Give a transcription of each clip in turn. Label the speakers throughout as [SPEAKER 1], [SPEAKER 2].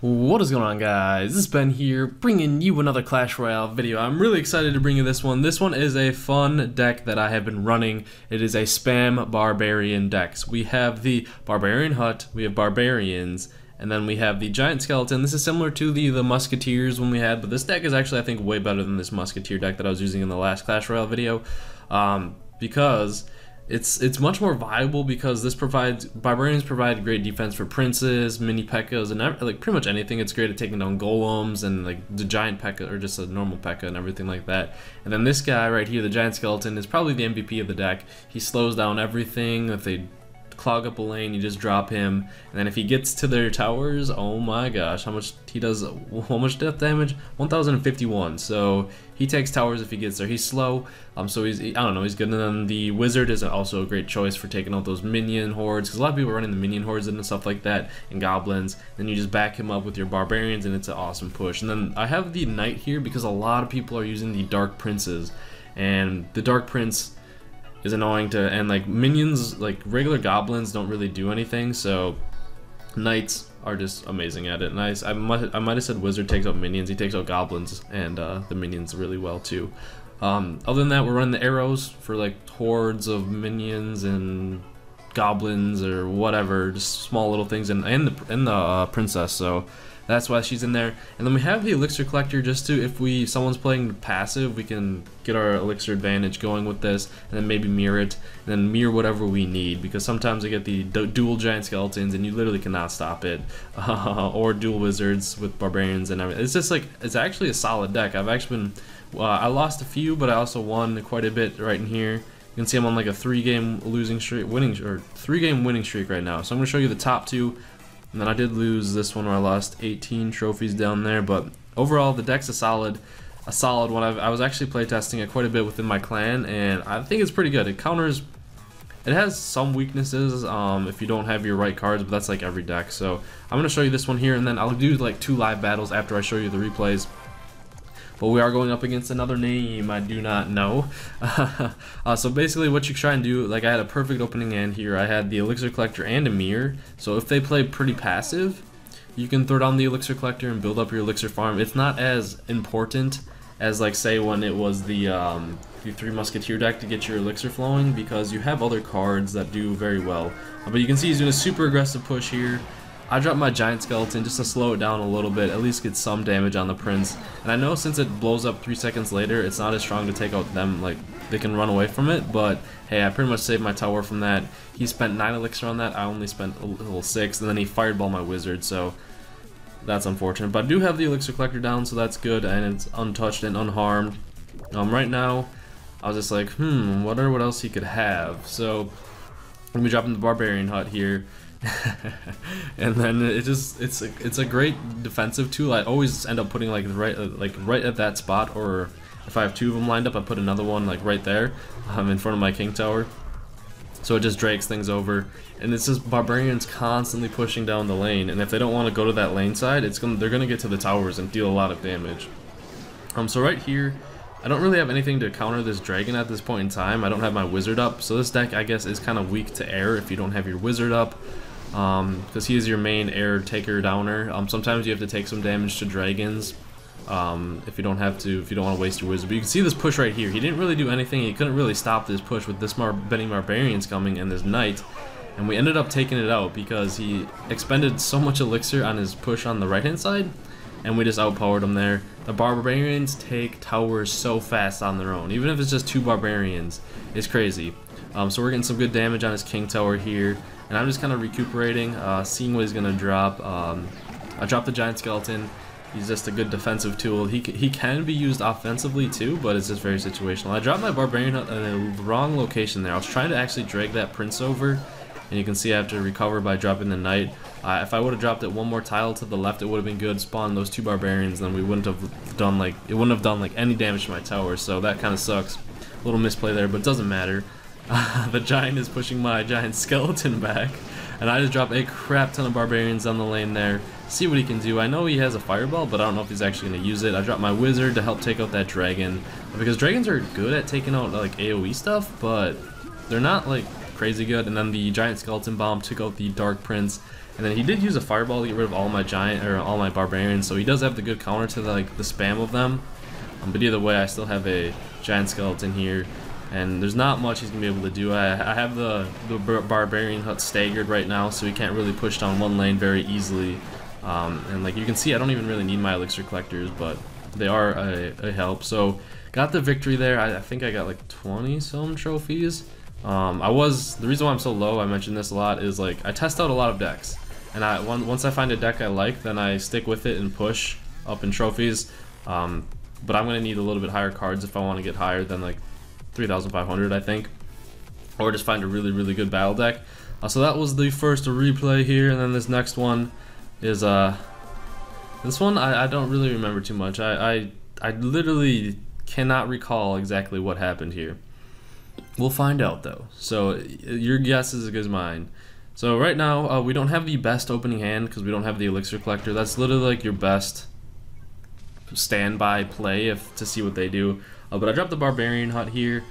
[SPEAKER 1] What is going on, guys? This is Ben here, bringing you another Clash Royale video. I'm really excited to bring you this one. This one is a fun deck that I have been running. It is a spam barbarian deck. So we have the barbarian hut, we have barbarians, and then we have the giant skeleton. This is similar to the musketeers one we had, but this deck is actually, I think, way better than this musketeer deck that I was using in the last Clash Royale video, because it's much more viable, because barbarians provide great defense for princes, mini P.E.K.K.A.s, and like pretty much anything. It's great at taking down golems and like the giant P.E.K.K.A. or just a normal P.E.K.K.A. and everything like that. And then this guy right here, the giant skeleton, is probably the MVP of the deck. He slows down everything. If they clog up a lane, you just drop him, and then if he gets to their towers, oh my gosh, how much he does, how much death damage? 1051. So he takes towers if he gets there. He's slow, so I don't know, he's good. And then the wizard is also a great choice for taking out those minion hordes, because a lot of people are running the minion hordes and stuff like that, and goblins. Then you just back him up with your barbarians, and it's an awesome push. And then I have the knight here because a lot of people are using the dark princes, and the dark prince is annoying to, and like minions, like regular goblins don't really do anything, so knights are just amazing at it. And I might have said wizard takes out minions. He takes out goblins and the minions really well too. Other than that, we're running the arrows for like hordes of minions and goblins or whatever, just small little things, and the princess, so that's why she's in there. And then we have the elixir collector, just to, if someone's playing passive, we can get our elixir advantage going with this, and then maybe mirror it, and then mirror whatever we need, because sometimes I get the dual giant skeletons and you literally cannot stop it, or dual wizards with barbarians and everything. It's just like, it's actually a solid deck. I've actually been, I lost a few, but I also won quite a bit right in here. You can see I'm on like a 3-game winning streak right now. So I'm gonna show you the top two. And then I did lose this one where I lost 18 trophies down there, but overall the deck's a solid one. I was actually playtesting it quite a bit within my clan, and I think it's pretty good. It has some weaknesses if you don't have your right cards, but that's like every deck. So I'm gonna show you this one here, and then I'll do like 2 live battles after I show you the replays. But we are going up against another name I do not know. So basically what you try and do, like I had a perfect opening hand here. I had the elixir collector and a mirror. So if they play pretty passive, you can throw down the elixir collector and build up your elixir farm. It's not as important as, like, say when it was the 3 musketeer deck to get your elixir flowing, because you have other cards that do very well. But you can see he's doing a super aggressive push here. I dropped my giant skeleton just to slow it down a little bit, at least get some damage on the prince. And I know since it blows up 3 seconds later, it's not as strong to take out them, like they can run away from it, but hey, I pretty much saved my tower from that. He spent 9 elixir on that, I only spent a little 6, and then he fireballed my wizard, so that's unfortunate. But I do have the elixir collector down, so that's good, and it's untouched and unharmed. Right now, I was just like, wonder what else he could have. So let me drop in the barbarian hut here. And then it's a great defensive tool. I always end up putting like right at that spot, or if I have 2 of them lined up, I put another one like right there in front of my king tower, so it just drakes things over. And it's just barbarians constantly pushing down the lane, and if they don't want to go to that lane side, they're gonna get to the towers and deal a lot of damage. So right here, I don't really have anything to counter this dragon at this point in time. I don't have my wizard up, so this deck, I guess, is kind of weak to air if you don't have your wizard up, because he is your main air taker downer. Sometimes you have to take some damage to dragons if you don't want to waste your wizard. But you can see this push right here. He didn't really do anything. He couldn't really stop this push with this many barbarians coming and this knight, and we ended up taking it out because he expended so much elixir on his push on the right hand side, and we just outpowered him there. The barbarians take towers so fast on their own, even if it's just 2 barbarians. It's crazy. So we're getting some good damage on his king tower here, and I'm just kind of recuperating, seeing what he's gonna drop. I dropped the giant skeleton. He's just a good defensive tool. He can be used offensively too, but it's just very situational. I dropped my barbarian in the wrong location there. I was trying to actually drag that prince over, and you can see I have to recover by dropping the knight. If I would have dropped it 1 more tile to the left, it would have been good. Spawn those 2 barbarians, then we wouldn't have done like any damage to my tower. So that kind of sucks. A little misplay there, but it doesn't matter. The giant is pushing my giant skeleton back, and I just dropped a crap ton of barbarians on the lane there. See what he can do. I know he has a fireball, but I don't know if he's actually going to use it. I dropped my wizard to help take out that dragon, because dragons are good at taking out like AoE stuff, but they're not like crazy good. And then the Giant Skeleton Bomb took out the Dark Prince. And then he did use a Fireball to get rid of all my all my Barbarians, so he does have the good counter to the spam of them. But either way, I still have a Giant Skeleton here, and there's not much he's gonna be able to do. I have the Barbarian Hut staggered right now, so he can't really push down one lane very easily. And like you can see, I don't even really need my Elixir Collectors, but they are a help. So got the victory there. I think I got like 20 some trophies. The reason why I'm so low, I mentioned this a lot, is like I test out a lot of decks. And once I find a deck I like, then I stick with it and push up in trophies. But I'm going to need a little bit higher cards if I want to get higher than like 3,500, I think. Or just find a really, really good battle deck. So that was the first replay here, and then this next one is, this one I don't really remember too much. I literally cannot recall exactly what happened here. We'll find out though. So your guess is as good as mine. So right now, we don't have the best opening hand because we don't have the Elixir Collector. That's literally like your best standby play to see what they do. But I dropped the Barbarian Hut here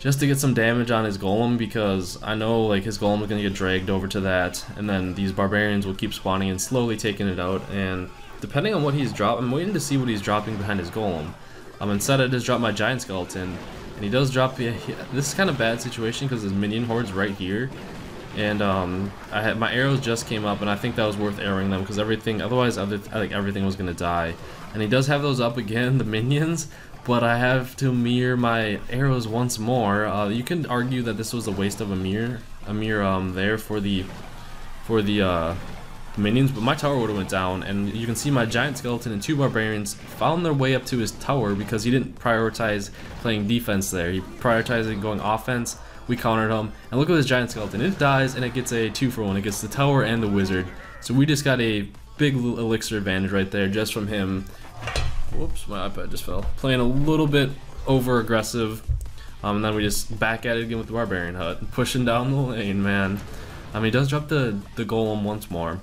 [SPEAKER 1] just to get some damage on his Golem, because I know like his Golem is going to get dragged over to that, and then these Barbarians will keep spawning and slowly taking it out. And depending on what he's dropping, I'm waiting to see what he's dropping behind his Golem. Instead I just dropped my Giant Skeleton, and he does drop the... This is kind of a bad situation because his minion horde's right here. And my arrows just came up, and I think that was worth arrowing them because otherwise I think everything was gonna die. And he does have those up again, the minions, but I have to mirror my arrows once more. You can argue that this was a waste of a mirror there for the minions, but my tower would have went down, and you can see my Giant Skeleton and 2 Barbarians found their way up to his tower because he didn't prioritize playing defense there. He prioritized going offense. We countered him, and look at this Giant Skeleton. It dies, and it gets a 2-for-1. It gets the tower and the wizard. So we just got a big elixir advantage right there just from him. Whoops, my iPad just fell. Playing a little bit over aggressive, and then we just back at it again with the Barbarian Hut, pushing down the lane, man. He does drop the Golem once more.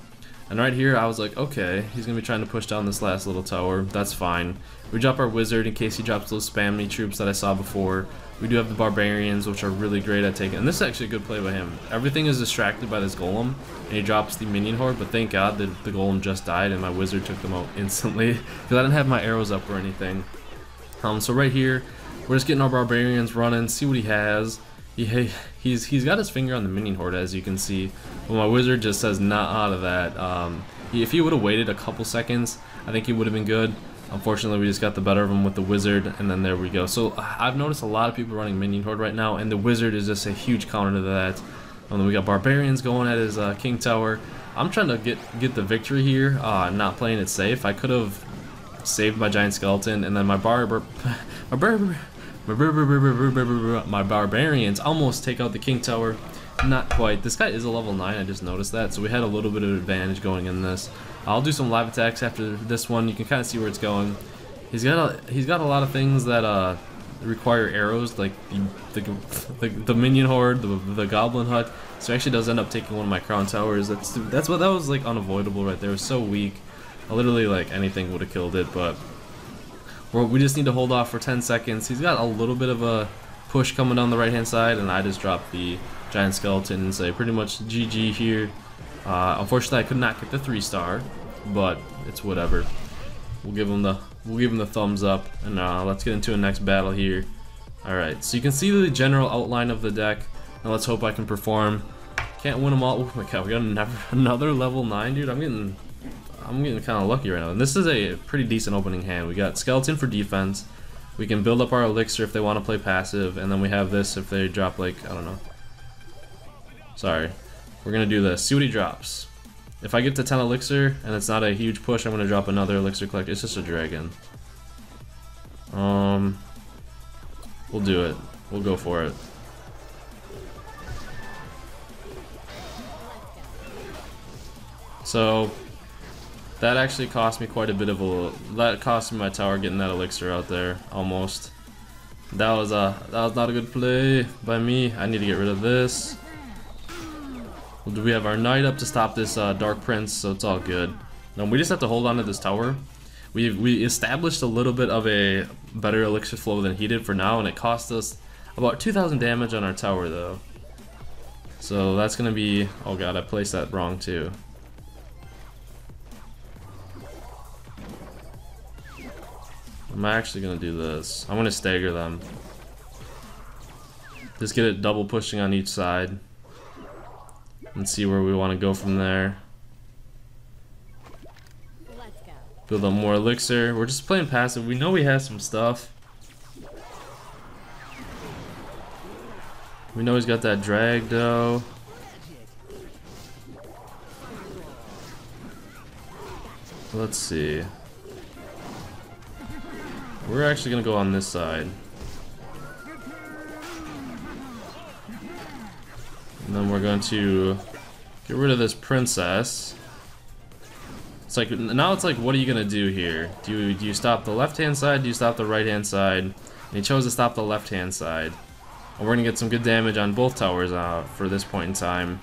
[SPEAKER 1] And right here, I was like, okay, he's going to be trying to push down this last little tower. That's fine. We drop our Wizard in case he drops those spammy troops that I saw before. We do have the Barbarians, which are really great at taking... And this is actually a good play by him. Everything is distracted by this Golem, and he drops the Minion Horde, but thank God that the Golem just died, and my Wizard took them out instantly, because I didn't have my arrows up or anything. So right here, we're just getting our Barbarians running, see what he has. He's got his finger on the Minion Horde, as you can see, but my Wizard just says not out of that. If he would have waited a couple seconds, I think he would have been good. Unfortunately, we just got the better of him with the Wizard, and then there we go. So I've noticed a lot of people running Minion Horde right now, and the Wizard is just a huge counter to that. And then we got Barbarians going at his King Tower. I'm trying to get the victory here, not playing it safe. I could have saved my Giant Skeleton, and then my Barbarians almost take out the King Tower. Not quite. This guy is a level 9, I just noticed that, so we had a little bit of advantage going in this. I'll do some live attacks after this one. You can kind of see where it's going. He's got a lot of things that require arrows, like the Minion Horde, the Goblin Hut. So he actually does end up taking one of my Crown Towers. That was like unavoidable right there. It was so weak. Literally like anything would have killed it, but we just need to hold off for 10 seconds. He's got a little bit of a push coming down the right hand side, and I just dropped the Giant Skeleton and say pretty much GG here. Unfortunately, I could not get the 3-star, but it's whatever. We'll give him the thumbs up, and let's get into a next battle here. All right, so you can see the general outline of the deck, and let's hope I can perform. Can't win them all. Oh my god, we got another level 9, dude. I'm getting kind of lucky right now. And this is a pretty decent opening hand. We got Skeleton for defense. We can build up our elixir if they want to play passive, and then we have this if they drop like, I don't know. Sorry. We're gonna do this. See what he drops. If I get to 10 elixir and it's not a huge push, I'm gonna drop another elixir collector. It's just a dragon. We'll do it. We'll go for it. So that actually cost me quite a bit of that cost me my tower getting that elixir out there almost. That was not a good play by me. I need to get rid of this. We have our knight up to stop this Dark Prince, so it's all good. Now we just have to hold on to this tower. We established a little bit of a better elixir flow than he did for now, and it cost us about 2,000 damage on our tower though. So that's gonna be, oh god, I placed that wrong too. I'm actually gonna do this. I'm gonna stagger them. Just get it double pushing on each side. And see where we want to go from there. Build up more elixir. We're just playing passive. We know we have some stuff. We know he's got that drag though. Let's see. We're actually gonna go on this side. And then we're going to get rid of this princess. It's like, now it's like, what are you gonna do here? Do you stop the left-hand side? Do you stop the right-hand side? And he chose to stop the left-hand side. And we're gonna get some good damage on both towers for this point in time.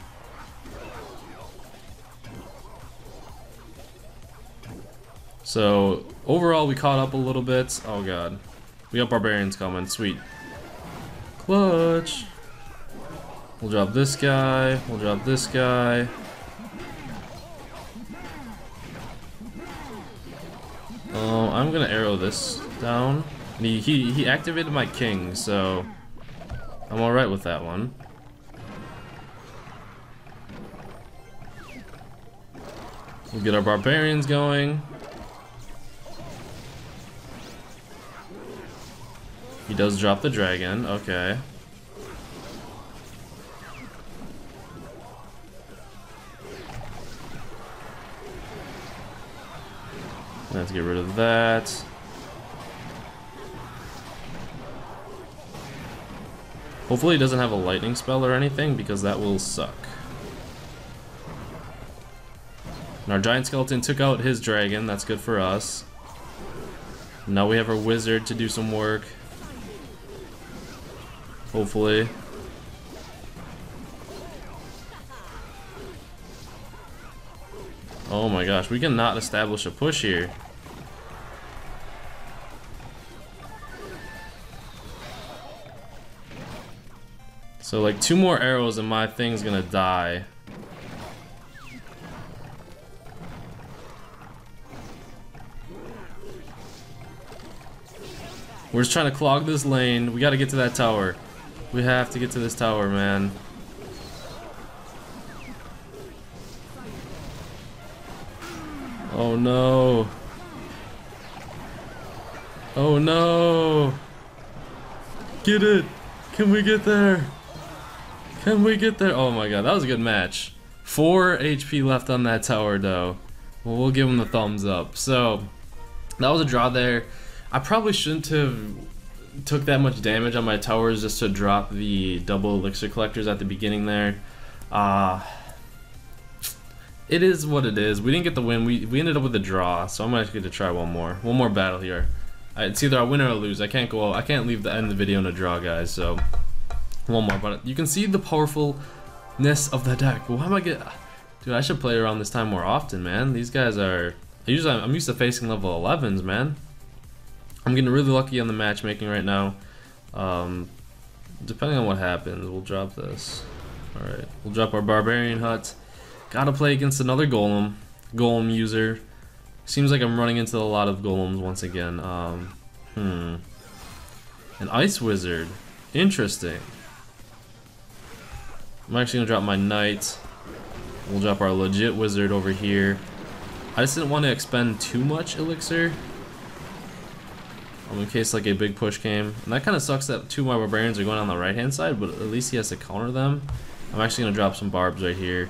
[SPEAKER 1] So overall, we caught up a little bit. Oh god, we got barbarians coming. Sweet. Clutch. We'll drop this guy. We'll drop this guy. I'm gonna arrow this down. And he activated my king, so I'm alright with that one. We'll get our barbarians going. He does drop the dragon, okay. Let's get rid of that. Hopefully he doesn't have a lightning spell or anything, because that will suck. And our giant skeleton took out his dragon, that's good for us. Now we have our wizard to do some work. Hopefully. Oh my gosh, we cannot establish a push here. So like 2 more arrows and my thing's gonna die. We're just trying to clog this lane. We gotta get to that tower. We have to get to this tower, man. Oh no. Oh no. Get it. Can we get there? Can we get there? Oh my god, that was a good match. 4 HP left on that tower though. Well, we'll give him the thumbs up. So, that was a draw there. I probably shouldn't have took that much damage on my towers just to drop the double elixir collectors at the beginning there. It is what it is. We didn't get the win. We ended up with a draw, so I'm gonna get to try one more battle here. It's either I win or I lose. I can't leave the end of the video in a draw, guys. So one more, but you can see the powerfulness of the deck. Why am I get? Dude, I should play around this time more often, man. These guys are. I'm used to facing level 11s, man. I'm getting really lucky on the matchmaking right now. Depending on what happens, we'll drop this. All right, we'll drop our barbarian hut. Gotta play against another golem user. Seems like I'm running into a lot of golems once again. An ice wizard. Interesting. I'm actually gonna drop my knight. We'll drop our legit wizard over here. I just didn't want to expend too much elixir. In case like a big push came. And that kind of sucks that 2 of my barbarians are going on the right hand side, but at least he has to counter them. I'm actually gonna drop some barbs right here.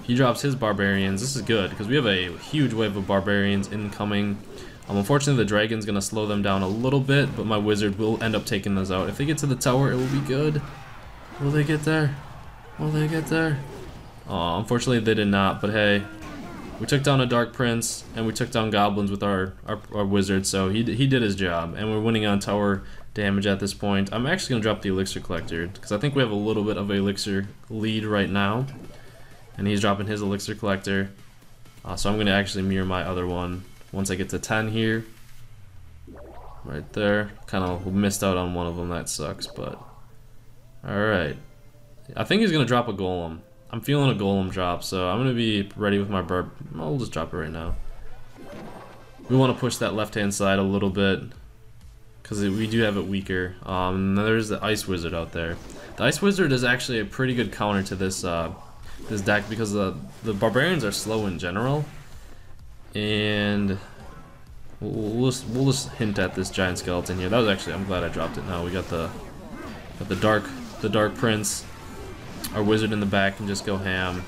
[SPEAKER 1] He drops his barbarians. This is good because we have a huge wave of barbarians incoming. Unfortunately, the dragon's gonna slow them down a little bit, but my wizard will end up taking those out. If they get to the tower, it will be good. Will they get there? Will they get there? Oh, unfortunately, they did not. But hey, we took down a dark prince and we took down goblins with our wizard, so he did his job, and we're winning on tower damage at this point. I'm actually gonna drop the elixir collector because I think we have a little bit of an elixir lead right now. And he's dropping his elixir collector. So I'm going to actually mirror my other one once I get to 10 here. Right there. Kind of missed out on one of them. That sucks, but... Alright. I think he's gonna drop a golem. I'm feeling a golem drop, so I'm gonna be ready with my bird. I'll just drop it right now. We want to push that left-hand side a little bit because we do have it weaker. There's the Ice Wizard out there. The Ice Wizard is actually a pretty good counter to this this deck because the barbarians are slow in general, and we'll just hint at this giant skeleton here. That was actually, I'm glad I dropped it. Now we got the dark prince. Our wizard in the back can just go ham.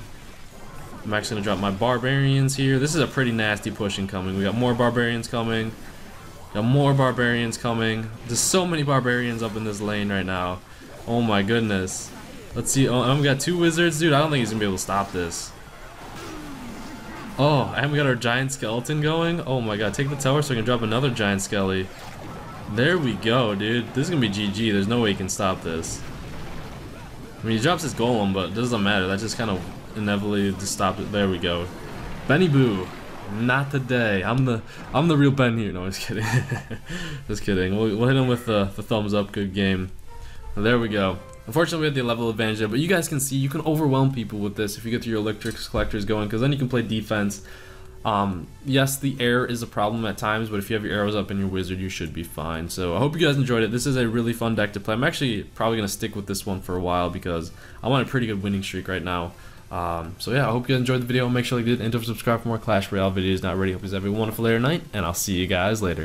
[SPEAKER 1] I'm actually gonna drop my barbarians here. This is a pretty nasty push incoming. We got more barbarians coming. Got more barbarians coming. There's so many barbarians up in this lane right now. Oh my goodness. Let's see. Oh, and we got 2 wizards, dude. I don't think he's gonna be able to stop this. Oh, and we got our giant skeleton going. Oh my god, take the tower so I can drop another giant skelly. There we go, dude. This is gonna be GG. There's no way he can stop this. I mean, he drops his golem, but it doesn't matter. That just kind of inevitably just stopped it. There we go. Benny Boo. Not today. I'm the real Ben here. No, just kidding. Just kidding. We'll hit him with the thumbs up. Good game. There we go. Unfortunately, we had the level advantage there, but you guys can see you can overwhelm people with this if you get your Electrix collectors going, because then you can play defense. Yes, the air is a problem at times, but if you have your arrows up and your wizard, you should be fine. So I hope you guys enjoyed it. This is a really fun deck to play. I'm actually probably going to stick with this one for a while because I'm on a pretty good winning streak right now. So yeah, I hope you guys enjoyed the video. Make sure you did and don't subscribe for more Clash Royale videos. Not ready. Hope you guys have a wonderful day or night, and I'll see you guys later.